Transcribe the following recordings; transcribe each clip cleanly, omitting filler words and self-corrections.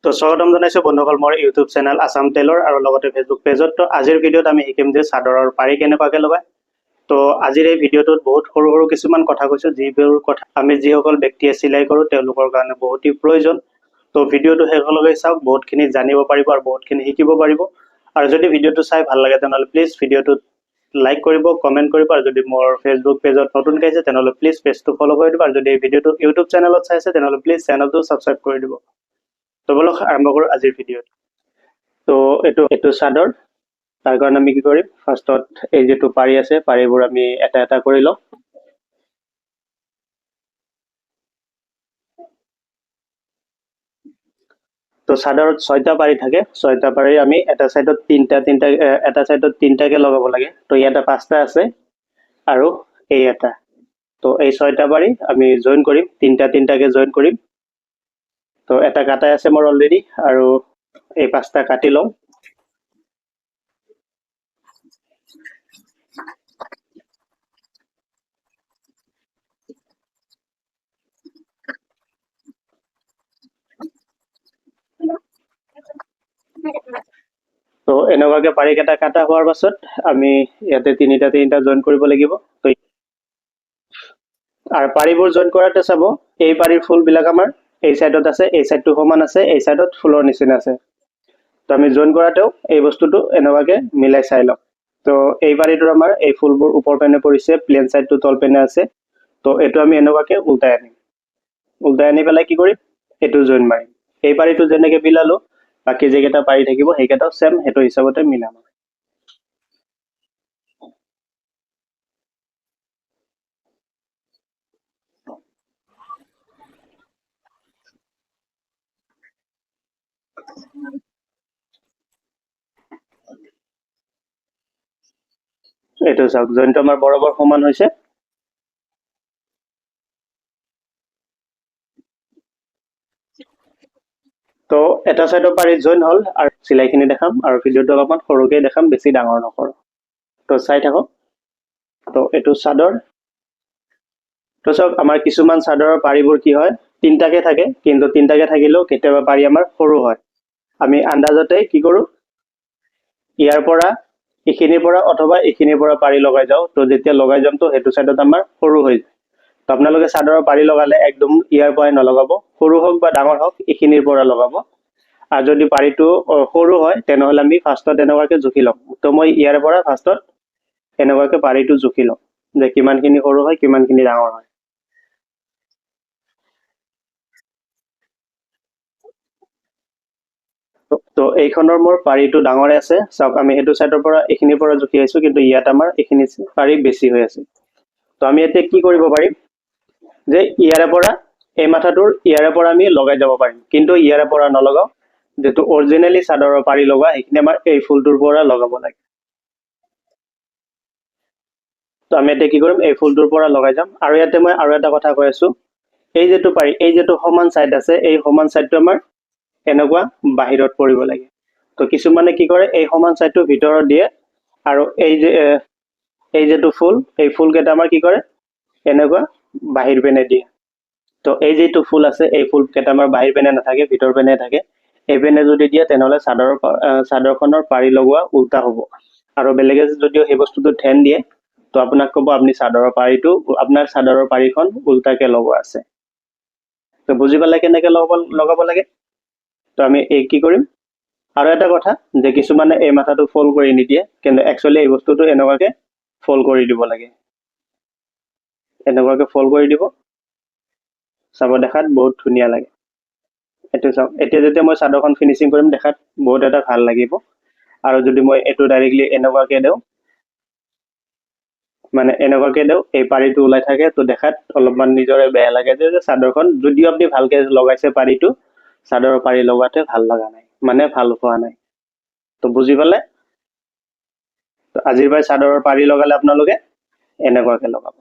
তো স্বাগতম জনাইছো বন্ধুসকল মোৰ ইউটিউব চেনেল আসাম টেইলৰ আৰু লগতে ফেচবুক পেজত। তো আজিৰ ভিডিঅ'ত আমি শিকিম যে চাদৰৰ পাৰি কেনেকুৱাকৈ লগায়। তো আজিৰ এই ভিডিঅ'টোত বহুত সৰু সৰু কিছুমান কথা কৈছো, যিবোৰ কথা আমি যিসকল ব্যক্তিয়ে চিলাই কৰোঁ তেওঁলোকৰ কাৰণে বহুতেই প্ৰয়োজন। তো ভিডিঅ'টো শেষলৈকে চাওক, বহুতখিনি জানিব পাৰিব আৰু বহুতখিনি শিকিব পাৰিব। আৰু যদি ভিডিঅ'টো চাই ভাল লাগে তেনেহ'লে প্লিজ ভিডিঅ'টোত লাইক কৰিব, কমেণ্ট কৰিব, আৰু যদি মোৰ ফেচবুক পেজত নতুনকৈ আহিছে তেনেহ'লে প্লিজ পেজটো ফ'ল' কৰি দিব, আৰু যদি এই ভিডিঅ'টো ইউটিউব চেনেলত চাইছে তেনেহ'লে প্লিজ চেনেলটো ছাবস্ক্ৰাইব কৰি দিব। তো বলক আৰম্ভ কৰোঁ আজিৰ ভিডিঅ'টো। তো এইটো চাদৰ। তাৰ কাৰণে আমি কি কৰিম, ফাৰ্ষ্টত এই যিটো পাৰি আছে পাৰিবোৰ আমি এটা এটা কৰি লওঁ। তো চাদৰত 6টা পাৰি থাকে, 6টা পাৰি আমি এটা চাইডত এটা চাইডত তিনিটাকে লগাব লাগে। তো ইয়াতে 5টা আছে আৰু এই এটা। তো এই 6টা পাৰি আমি জইন কৰিম, তিনিটাকে জইন কৰিম। তো এটা কাটাই আছে মোৰ অলৰেডি, আৰু এই 5টা কাটি লওঁ। তো এনেকুৱাকে পাৰি কেইটা কাটা হোৱাৰ পাছত আমি ইয়াতে তিনিটা জইন কৰিব লাগিব। তো আৰু পাৰিবোৰ জইন কৰাতে চাব, এই পাৰিৰ ফুলবিলাক আমাৰ এই চাইডত আছে, এই চাইডটো সমান আছে, এই চাইডত ফুলৰ নিচিনা আছে। তো আমি জইন কৰাতেও এই বস্তুটো এনেকুৱাকে মিলাই চাই লওঁ। তো এই পাৰিটোৰ আমাৰ এই ফুলবোৰ ওপৰ পেনে পৰিছে, প্লেন চাইডটো তল পেনে আছে। তো এইটো আমি এনেকুৱাকে উল্টাই আনিম। উল্টাই আনি পেলাই কি কৰিম, এইটো জইন মাৰিম। এই পাৰিটো যেনেকে মিলালো, বাকী যিকেইটা পাৰি থাকিব সেইকেইটাও চেম সেইটো হিচাপতে মিলাম। এইটো চাওক, জইনটো আমাৰ বৰাবৰ সমান হৈছে। তো এটা চাইডৰ পাৰি জইন হ'ল, আৰু চিলাইখিনি দেখাম আৰু ভিডিঅ'টো অলপমান সৰুকৈ দেখাম, বেছি ডাঙৰ নকৰোঁ। তো চাই থাকক। তো এইটো চাদৰ। তো চাওক, আমাৰ কিছুমান চাদৰৰ পাৰিবোৰ কি হয়, তিনিটাকে থাকে, কিন্তু তিনিটাকে থাকিলেও কেতিয়াবা পাৰি আমাৰ সৰু হয়। আমি আন্দাজতে কি কৰোঁ, ইয়াৰ পৰা এইখিনিৰ পৰা অথবা এইখিনিৰ পৰা পাৰি লগাই যাওঁ। তো যেতিয়া লগাই যাম তো সেইটো চাইডত আমাৰ সৰু হৈ যায়। তো আপোনালোকে চাদৰৰ পাৰি লগালে একদম ইয়াৰ পৰাই নলগাব, সৰু হওক বা ডাঙৰ হওক এইখিনিৰ পৰা লগাব। আৰু যদি পাৰিটো সৰু হয় তেনেহ'লে আমি ফাৰ্ষ্টত এনেকুৱাকে জুখি ল'ম। তো মই ইয়াৰ পৰা ফাৰ্ষ্টত এনেকুৱাকে পাৰিটো জুখি ল'ম যে কিমানখিনি সৰু হয় কিমানখিনি ডাঙৰ হয়। তো এইখনৰ মোৰ পাৰিটো ডাঙৰে আছে, চাওক আমি সেইটো চাইডৰ পৰা এইখিনিৰ পৰা জুখি আহিছোঁ, কিন্তু ইয়াত আমাৰ এইখিনি পাৰি বেছি হৈ আছে। তো আমি এতিয়া কি কৰিব পাৰিম, যে ইয়াৰে পৰা এই মাথাটোৰ ইয়াৰে পৰা আমি লগাই যাব পাৰিম, কিন্তু ইয়াৰে পৰা নলগাওঁ। যিটো অৰিজিনেলি চাদৰৰ পাৰি লগোৱা সেইখিনি আমাৰ এই ফুলটোৰ পৰা লগাব লাগে। তো আমি এতিয়া কি কৰিম, এই ফুলটোৰ পৰা লগাই যাম। আৰু ইয়াতে মই আৰু এটা কথা কৈ আছোঁ, এই যিটো পাৰি, এই যিটো সমান চাইড আছে, এই সমান চাইডটো আমাৰ এনেকুৱা বাহিৰত পৰিব লাগে। তো কিছুমানে কি কৰে, এই সমান চাইডটো ভিতৰত দিয়ে, আৰু এই যিটো ফুল, এই ফুলকেইটা আমাৰ কি কৰে, এনেকুৱা বাহিৰ পেনে দিয়ে। তো এই যিটো ফুল আছে এই ফুল কেইটা আমাৰ বাহিৰ পেনে নাথাকে, ভিতৰ পেনে থাকে। এই পেনে যদি দিয়ে তেনেহ'লে চাদৰখনৰ পাৰি লগোৱা উল্টা হ'ব। আৰু বেলেগে যদিও সেই বস্তুটো ধ্যান দিয়ে তো আপোনাক ক'ব আপুনি আপোনাৰ চাদৰৰ পাৰিখন উল্টাকে লগোৱা আছে। তো বুজি পালে কেনেকে লগাব লাগে। তো আমি এই কি কৰিম, আৰু এটা কথা, যে কিছুমানে এই মাথাটো ফল্ড কৰি নিদিয়ে, কিন্তু একচুৱেলি এই বস্তুটো এনেকুৱাকে ফল্ড কৰি দিব লাগে। এনেকুৱাকে ফল্ড কৰি দিব, চাব দেখাত বহুত ধুনীয়া লাগে। এইটো চাওক, এতিয়া যেতিয়া মই চাদৰখন ফিনিচিং কৰিম দেখাত বহুত এটা ভাল লাগিব। আৰু যদি মই এইটো ডাইৰেক্টলি এনেকুৱাকে দিওঁ, এই পাৰিটো ওলাই থাকে, তো দেখাত অলপমান নিজৰে বেয়া লাগে যে চাদৰখন যদিও আপুনি ভালকে লগাইছে পাৰিটো, চাদৰৰ পাৰি লগোৱাতে ভাল লগা নাই, মানে ভাল হোৱা নাই। তো বুজি পালে। তো আজিৰ পৰাই চাদৰৰ পাৰি লগালে আপোনালোকে এনেকুৱাকে লগাব।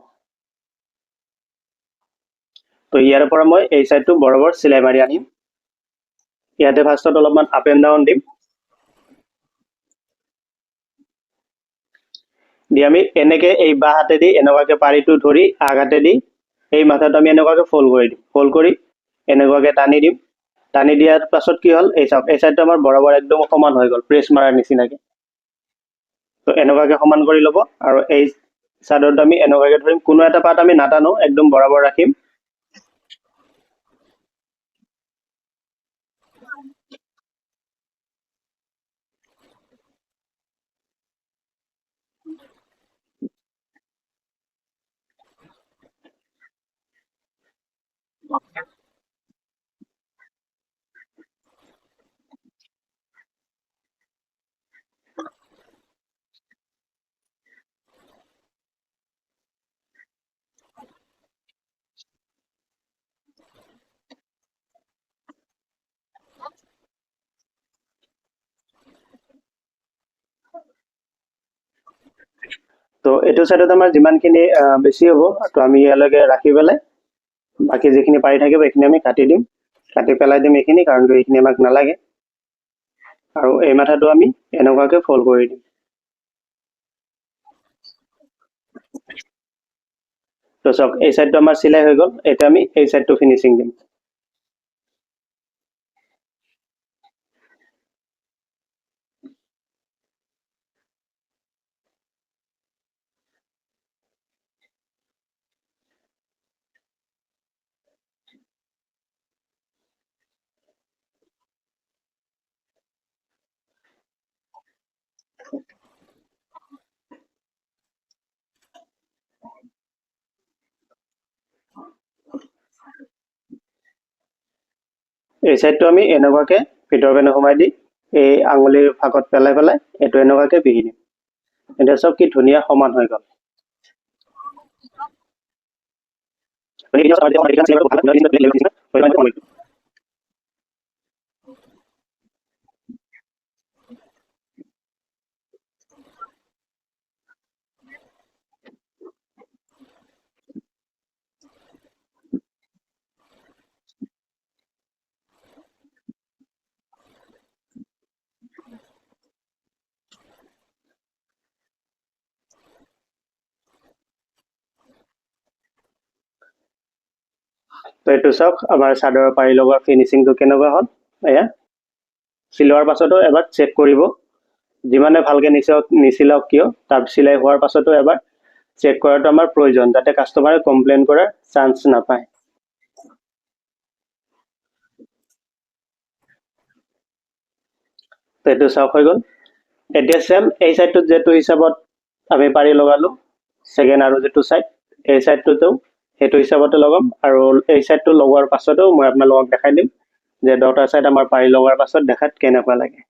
তো ইয়াৰ পৰা মই এই চাইডটো বৰাবৰ চিলাই মাৰি আনিম। ইয়াতে ফাৰ্ষ্টত অলপমান আপ এণ্ড ডাউন দিম, দি আমি এনেকে এই বাঁ হাতেদি এনেকুৱাকে পাৰিটো ধৰি আগ হাতেদি এই মাথাটো আমি এনেকুৱাকে ফল্ড কৰি দিম, ফল্ড কৰি এনেকুৱাকে টানি দিম। টানি দিয়াৰ পাছত কি হ'ল এই চাওক এই চাইডটো আমাৰ বৰাবৰ একদম সমান হৈ গ'ল প্ৰেছ মাৰাৰ নিচিনাকে তো এনেকুৱাকে সমান কৰি ল'ব আৰু এই চাইডত আমি এনেকুৱাকে ধৰিম কোনো এটা পাত আমি নাটানো একদম বৰাবৰ ৰাখিম তো এইটো সাইডত আমাৰ যিমানখিনি বেছি হ'ব তো আমি ইয়ালৈকে ৰাখি পেলাই বাকি যিখিনি পাৰি থাকিব এইখিনি আমি কাটি দিম কাটি পেলাই দিম এইখিনি কাৰণ এইখিনি আমাক নালাগে আৰু এই মাথাটো আমি এনেকুৱাকে ফল্ড কৰি দিম তো চাওক এই সাইডটো আমাৰ চিলাই হৈ গ'ল এতিয়া আমি এই সাইডটো ফিনিশিং দিম এই সাইডটো আমি এনেকুৱাকে ভিতৰ পেনে সোমাই দি এই আঙুলিৰ ফাকত পেলাই পেলাই এইটো এনেকুৱাকে বিহি দিম এতিয়া চব কি ধুনীয়া সমান হৈ গ'ল তো এইটো চাওক আমাৰ চাদৰৰ পাৰি লগোৱাৰ ফিনিচিংটো কেনেকুৱা হ'ল এয়া চিলোৱাৰ পাছতো এবাৰ চেক কৰিব যিমানে ভালকে নিচিলাওক কিয় তাৰ চিলাই হোৱাৰ পাছতো এবাৰ চেক কৰাটো আমাৰ প্ৰয়োজন যাতে কাষ্টমাৰে কমপ্লেইন কৰাৰ চান্স নাপায় তো এইটো চাওক হৈ গ'ল এতিয়া সেম এই সাইডটোত যেটো হিচাপত আমি পাৰি লগালো সেকেন্ড আৰু যেটো সাইড এই সাইডটোতো সেইটো হিচাপতে লগাম আৰু এই সাইডটো লগোৱাৰ পাছতো মই আপোনালোকক দেখাই দিম যে দুটা সাইড আমাৰ পাৰি লগাৰ পাছত দেখাত কেনেকুৱা লাগে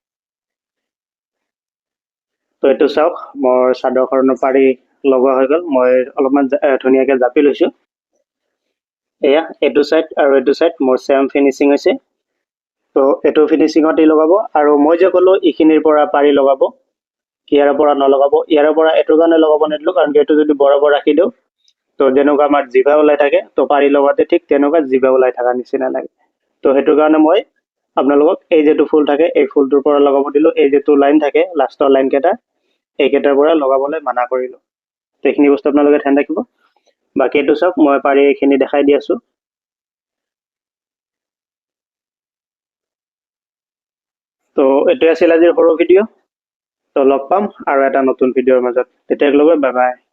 তো এইটো চাওক মোৰ চাদৰখনৰ পাৰি লগোৱা হৈ গ'ল মই অলপমান ধুনীয়াকে জাপি লৈছো এয়া এইটো সাইড আৰু এইটো সাইড মোৰ সেম ফিনিশিং হৈছে তো এইটো ফিনিশিঙত লগাব আৰু মই যে ক'লো ইখিনিৰ পৰা পাৰি লগাব ইয়াৰ পৰা নলগাব ইয়াৰ পৰা এইটো কাৰণে লগাব নিদিলো কাৰণ এইটো যদি বৰাবৰ ৰাখি দিওঁ তো যেনেকুৱা আমাৰ জিভা ওলাই থাকে তো পাৰি লগাতে ঠিক তেনেকুৱা জিভা ওলাই থকা নিচিনা লাগে তো সেইটো কাৰণে মই আপোনালোকক এই যেটো ফুল থাকে এই ফুলটোৰ পৰা লগাব দিলো এই যেটো লাইন থাকে লাষ্টৰ লাইন কেইটা এইকেইটাৰ পৰা লগাবলৈ মানা কৰিলো তো এইখিনি বস্তু আপোনালোকে ধ্যান ৰাখিব বাকি এইটো চাওক মই পাৰি এইখিনি দেখাই দি আছো তো এইটো আছিল আজিৰ সৰু ভিডিঅ' তো লগ পাম আৰু এটা নতুন ভিডিঅ'ৰ মাজত তেতিয়ালৈকে বাই বাই